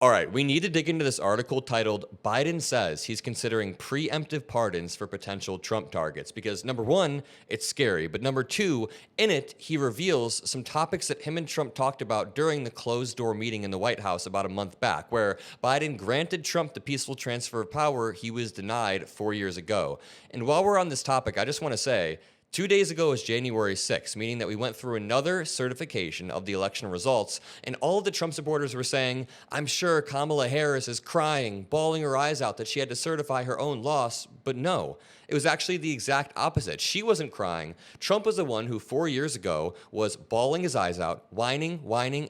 All right, we need to dig into this article titled Biden Says He's Considering Preemptive Pardons for Potential Trump Targets. Because number one, it's scary. But number two, in it, he reveals some topics that him and Trump talked about during the closed door meeting in the White House about a month back, where Biden granted Trump the peaceful transfer of power he was denied 4 years ago. And while we're on this topic, I just want to say, 2 days ago was January 6th, meaning that we went through another certification of the election results, and all of the Trump supporters were saying, I'm sure Kamala Harris is crying, bawling her eyes out that she had to certify her own loss, but no. It was actually the exact opposite. She wasn't crying. Trump was the one who 4 years ago was bawling his eyes out, whining,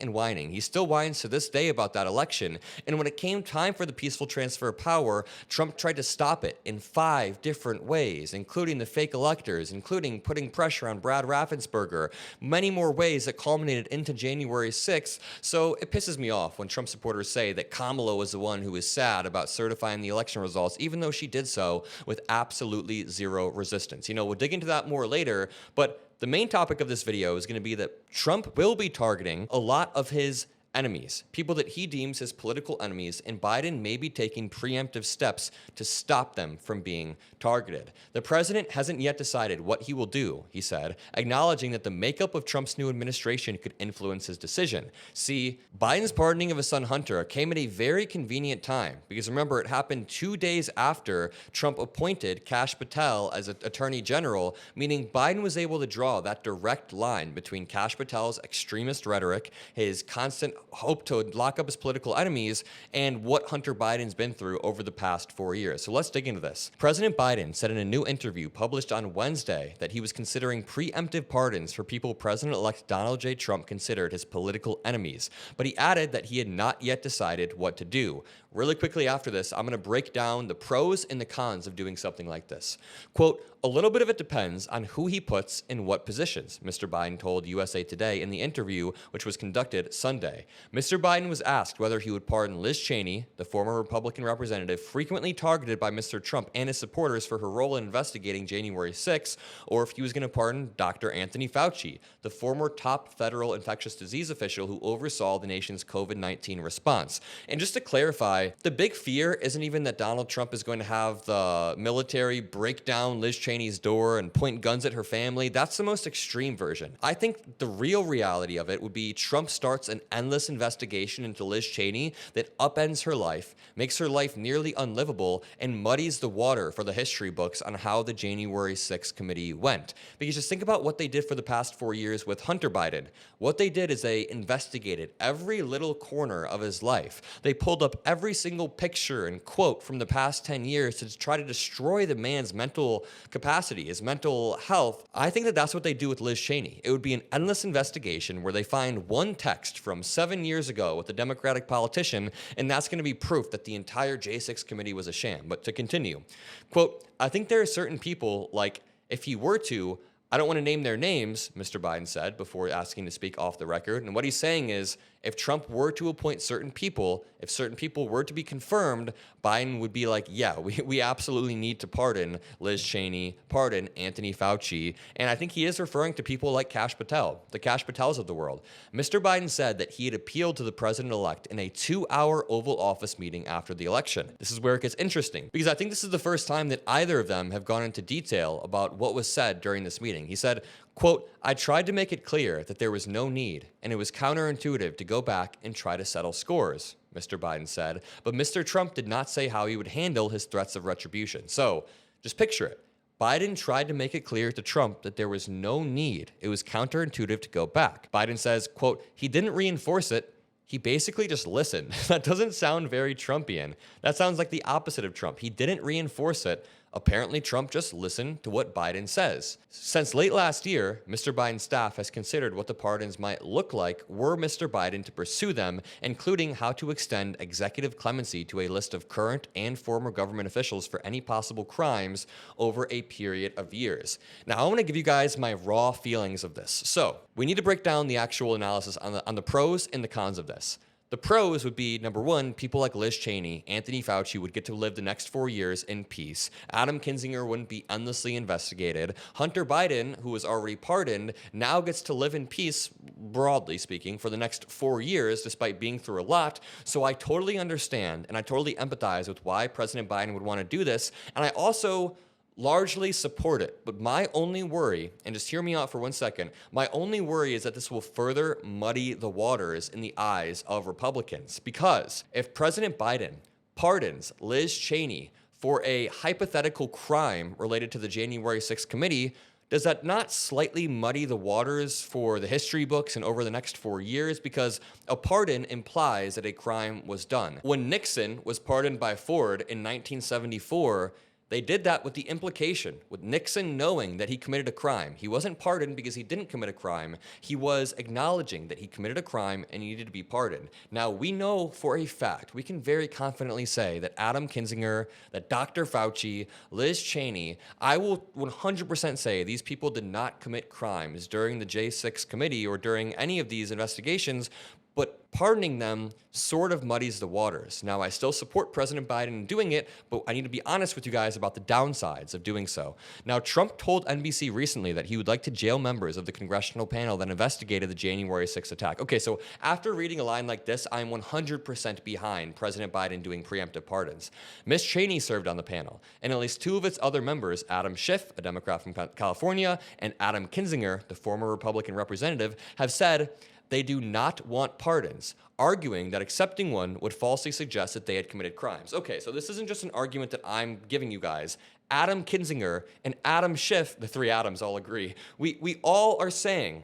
and whining. He still whines to this day about that election. And when it came time for the peaceful transfer of power, Trump tried to stop it in 5 different ways, including the fake electors, including putting pressure on Brad Raffensperger, many more ways that culminated into January 6th. So it pisses me off when Trump supporters say that Kamala was the one who was sad about certifying the election results, even though she did so with absolutely zero resistance. You know, we'll dig into that more later, but the main topic of this video is going to be that Trump will be targeting a lot of his enemies, people that he deems his political enemies, and Biden may be taking preemptive steps to stop them from being targeted. The president hasn't yet decided what he will do, he said, acknowledging that the makeup of Trump's new administration could influence his decision. See, Biden's pardoning of his son Hunter came at a very convenient time, because remember, it happened 2 days after Trump appointed Kash Patel as Attorney General, meaning Biden was able to draw that direct line between Kash Patel's extremist rhetoric, his constant hope to lock up his political enemies, and what Hunter Biden's been through over the past 4 years. So let's dig into this. President Biden said in a new interview published on Wednesday that he was considering preemptive pardons for people President-elect Donald J. Trump considered his political enemies, but he added that he had not yet decided what to do. Really quickly after this, I'm going to break down the pros and the cons of doing something like this. Quote, a little bit of it depends on who he puts in what positions, Mr. Biden told USA Today in the interview, which was conducted Sunday. Mr. Biden was asked whether he would pardon Liz Cheney, the former Republican representative frequently targeted by Mr. Trump and his supporters for her role in investigating January 6th, or if he was going to pardon Dr. Anthony Fauci, the former top federal infectious disease official who oversaw the nation's COVID-19 response. And just to clarify, the big fear isn't even that Donald Trump is going to have the military break down Liz Cheney's door and point guns at her family. That's the most extreme version. I think the real reality of it would be Trump starts an endless investigation into Liz Cheney that upends her life, makes her life nearly unlivable, and muddies the water for the history books on how the January 6th committee went. Because just think about what they did for the past 4 years with Hunter Biden. What they did is they investigated every little corner of his life. They pulled up every single picture and quote from the past 10 years to try to destroy the man's mental capacity, his mental health. I think that that's what they do with Liz Cheney. It would be an endless investigation where they find one text from 7 years ago with a Democratic politician, and that's going to be proof that the entire J6 committee was a sham. But to continue, quote, I think there are certain people, like, if he were to, I don't want to name their names, Mr. Biden said before asking to speak off the record. And what he's saying is, if Trump were to appoint certain people, if certain people were to be confirmed, Biden would be like, yeah, we absolutely need to pardon Liz Cheney, pardon Anthony Fauci. And I think he is referring to people like Kash Patel, the Kash Patels of the world. Mr. Biden said that he had appealed to the president-elect in a 2-hour Oval Office meeting after the election. This is where it gets interesting, because I think this is the first time that either of them have gone into detail about what was said during this meeting. He said, quote, I tried to make it clear that there was no need, and it was counterintuitive to go back and try to settle scores, Mr. Biden said. But Mr. Trump did not say how he would handle his threats of retribution. So just picture it. Biden tried to make it clear to Trump that there was no need. It was counterintuitive to go back. Biden says, quote, he didn't reinforce it. He basically just listened. That doesn't sound very Trumpian. That sounds like the opposite of Trump. He didn't reinforce it. Apparently, Trump just listened to what Biden says. Since late last year, Mr. Biden's staff has considered what the pardons might look like were Mr. Biden to pursue them, including how to extend executive clemency to a list of current and former government officials for any possible crimes over a period of years. Now, I want to give you guys my raw feelings of this. So, we need to break down the actual analysis on the pros and the cons of this. The pros would be, number one, people like Liz Cheney, Anthony Fauci would get to live the next 4 years in peace. Adam Kinzinger wouldn't be endlessly investigated. Hunter Biden, who was already pardoned, now gets to live in peace, broadly speaking, for the next 4 years, despite being through a lot. So I totally understand and I totally empathize with why President Biden would want to do this. And I also largely support it. But my only worry, and just hear me out for 1 second, my only worry is that this will further muddy the waters in the eyes of Republicans. Because if President Biden pardons Liz Cheney for a hypothetical crime related to the January 6th committee, does that not slightly muddy the waters for the history books and over the next 4 years? Because a pardon implies that a crime was done. When Nixon was pardoned by Ford in 1974, they did that with the implication, with Nixon knowing that he committed a crime. He wasn't pardoned because he didn't commit a crime. He was acknowledging that he committed a crime and needed to be pardoned. Now, we know for a fact, we can very confidently say that Adam Kinzinger, that Dr. Fauci, Liz Cheney, I will 100% say these people did not commit crimes during the J6 committee or during any of these investigations, but pardoning them sort of muddies the waters. Now, I still support President Biden in doing it, but I need to be honest with you guys about the downsides of doing so. Now, Trump told NBC recently that he would like to jail members of the congressional panel that investigated the January 6th attack. Okay, so after reading a line like this, I'm 100% behind President Biden doing preemptive pardons. Ms. Cheney served on the panel, and at least two of its other members, Adam Schiff, a Democrat from California, and Adam Kinzinger, the former Republican representative, have said they do not want pardons, arguing that accepting one would falsely suggest that they had committed crimes. Okay, so this isn't just an argument that I'm giving you guys. Adam Kinzinger and Adam Schiff, the three Adams all agree. We all are saying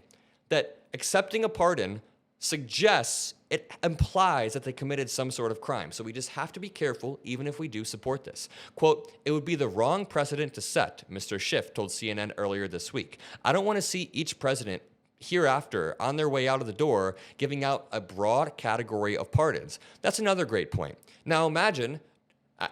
that accepting a pardon suggests, it implies that they committed some sort of crime. So we just have to be careful, even if we do support this. Quote, "It would be the wrong precedent to set," Mr. Schiff told CNN earlier this week. "I don't want to see each president hereafter on their way out of the door giving out a broad category of pardons." That's another great point. Now imagine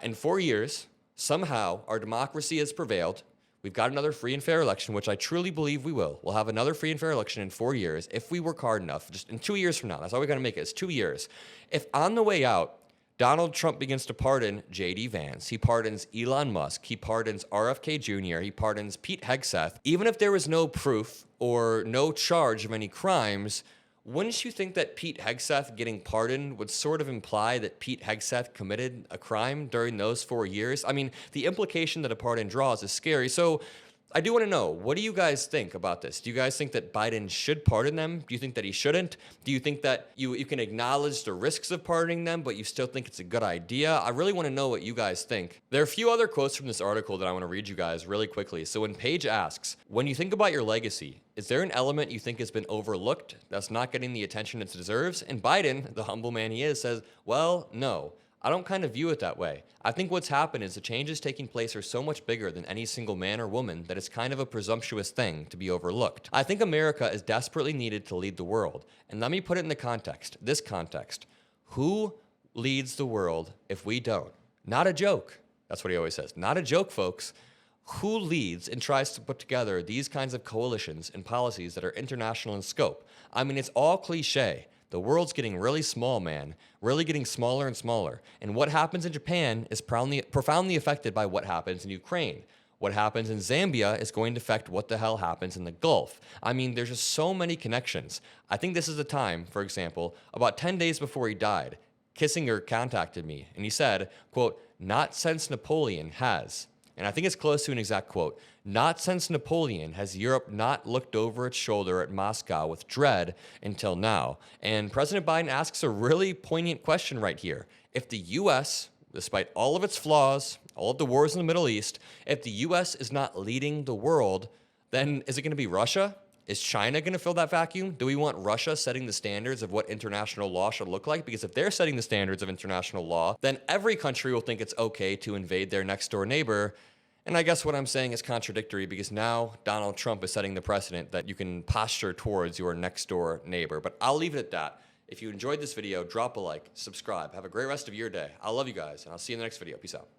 in 4 years, somehow our democracy has prevailed. We've got another free and fair election, which I truly believe we will. We'll have another free and fair election in 4 years if we work hard enough, just in 2 years from now. That's all we got to make it. It's 2 years. If on the way out, Donald Trump begins to pardon J.D. Vance, he pardons Elon Musk, he pardons RFK Jr., he pardons Pete Hegseth. Even if there was no proof or no charge of any crimes, wouldn't you think that Pete Hegseth getting pardoned would sort of imply that Pete Hegseth committed a crime during those 4 years? I mean, the implication that a pardon draws is scary. So I do want to know, what do you guys think about this? Do you guys think that Biden should pardon them? Do you think that he shouldn't? Do you think that you can acknowledge the risks of pardoning them, but you still think it's a good idea? I really want to know what you guys think. There are a few other quotes from this article that I want to read you guys really quickly. So when Paige asks, when you think about your legacy, is there an element you think has been overlooked that's not getting the attention it deserves? And Biden, the humble man he is, says, well, no. I don't kind of view it that way. I think what's happened is the changes taking place are so much bigger than any single man or woman that it's kind of a presumptuous thing to be overlooked. I think America is desperately needed to lead the world. And let me put it in the context, this context. Who leads the world if we don't? Not a joke. That's what he always says. Not a joke, folks. Who leads and tries to put together these kinds of coalitions and policies that are international in scope? I mean, it's all cliche. The world's getting really small, man. Really getting smaller and smaller. And what happens in Japan is profoundly affected by what happens in Ukraine. What happens in Zambia is going to affect what the hell happens in the Gulf. I mean, there's just so many connections. I think this is the time, for example, about 10 days before he died, Kissinger contacted me and he said, quote, "Not since Napoleon has," and I think it's close to an exact quote, "Not since Napoleon has Europe not looked over its shoulder at Moscow with dread until now." And President Biden asks a really poignant question right here. If the U.S., despite all of its flaws, all of the wars in the Middle East, if the U.S. is not leading the world, then is it going to be Russia? Is China going to fill that vacuum? Do we want Russia setting the standards of what international law should look like? Because if they're setting the standards of international law, then every country will think it's okay to invade their next door neighbor. And I guess what I'm saying is contradictory because now Donald Trump is setting the precedent that you can posture towards your next door neighbor. But I'll leave it at that. If you enjoyed this video, drop a like, subscribe. Have a great rest of your day. I love you guys, and I'll see you in the next video. Peace out.